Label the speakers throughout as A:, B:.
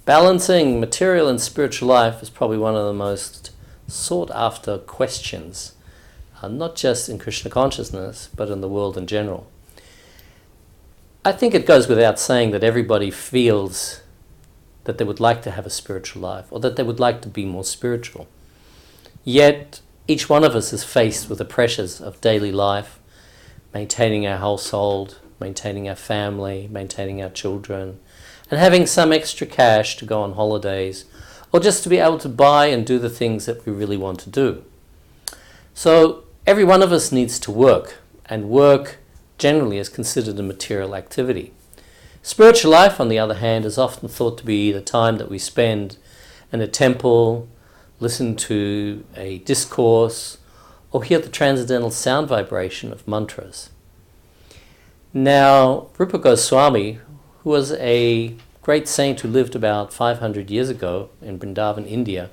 A: Balancing material and spiritual life is probably one of the most sought after questions, not just in Krishna consciousness, but in the world in general. I think it goes without saying that everybody feels that they would like to have a spiritual life, or that they would like to be more spiritual. Yet, each one of us is faced with the pressures of daily life, maintaining our household, maintaining our family, maintaining our children, and having some extra cash to go on holidays, or just to be able to buy and do the things that we really want to do. So every one of us needs to work, and work generally is considered a material activity. Spiritual life, on the other hand, is often thought to be the time that we spend in a temple, listen to a discourse, or hear the transcendental sound vibration of mantras. Now, Rupa Goswami, who was a great saint who lived about 500 years ago in Vrindavan, India,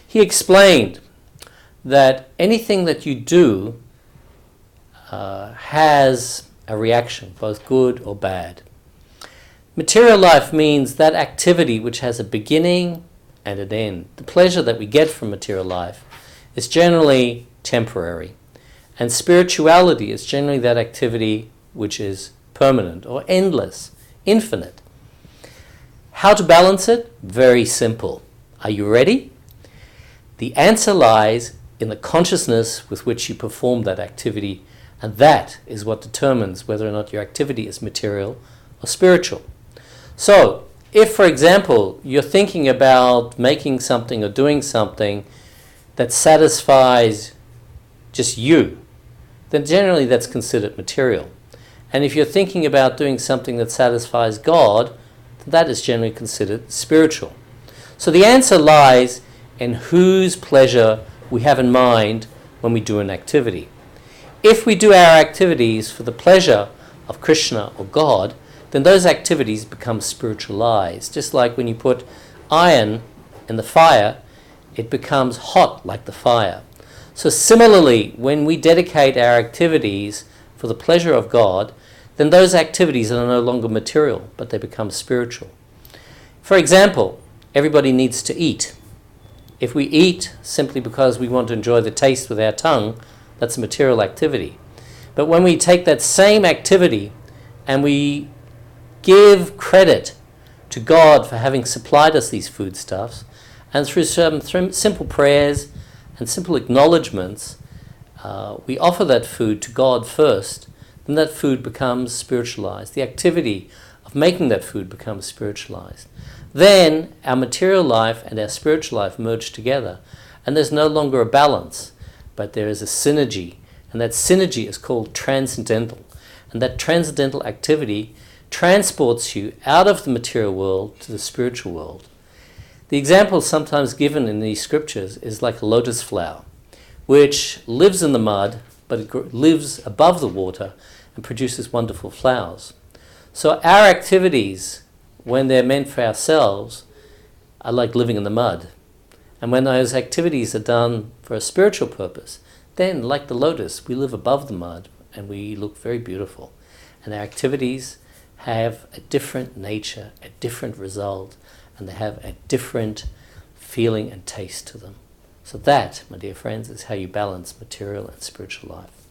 A: he explained that anything that you do has a reaction, both good or bad. Material life means that activity which has a beginning and an end. The pleasure that we get from material life is generally temporary, and spirituality is generally that activity which is permanent or endless, infinite. How to balance it? Very simple. Are you ready? The answer lies in the consciousness with which you perform that activity, and that is what determines whether or not your activity is material or spiritual. So, if, for example, you're thinking about making something or doing something that satisfies just you, then generally that's considered material. And if you're thinking about doing something that satisfies God, that is generally considered spiritual. So the answer lies in whose pleasure we have in mind when we do an activity. If we do our activities for the pleasure of Krishna or God, then those activities become spiritualized. Just like when you put iron in the fire, it becomes hot like the fire. So similarly, when we dedicate our activities for the pleasure of God, then those activities are no longer material, but they become spiritual. For example, everybody needs to eat. If we eat simply because we want to enjoy the taste with our tongue, that's a material activity. But when we take that same activity and we give credit to God for having supplied us these foodstuffs, and through some simple prayers and simple acknowledgements, we offer that food to God first, then that food becomes spiritualized. The activity of making that food becomes spiritualized. Then our material life and our spiritual life merge together, and there's no longer a balance, but there is a synergy, and that synergy is called transcendental. And that transcendental activity transports you out of the material world to the spiritual world. The example sometimes given in these scriptures is like a lotus flower, which lives in the mud, but it lives above the water and produces wonderful flowers. So our activities, when they're meant for ourselves, are like living in the mud. And when those activities are done for a spiritual purpose, then, like the lotus, we live above the mud and we look very beautiful. And our activities have a different nature, a different result, and they have a different feeling and taste to them. So that, my dear friends, is how you balance material and spiritual life.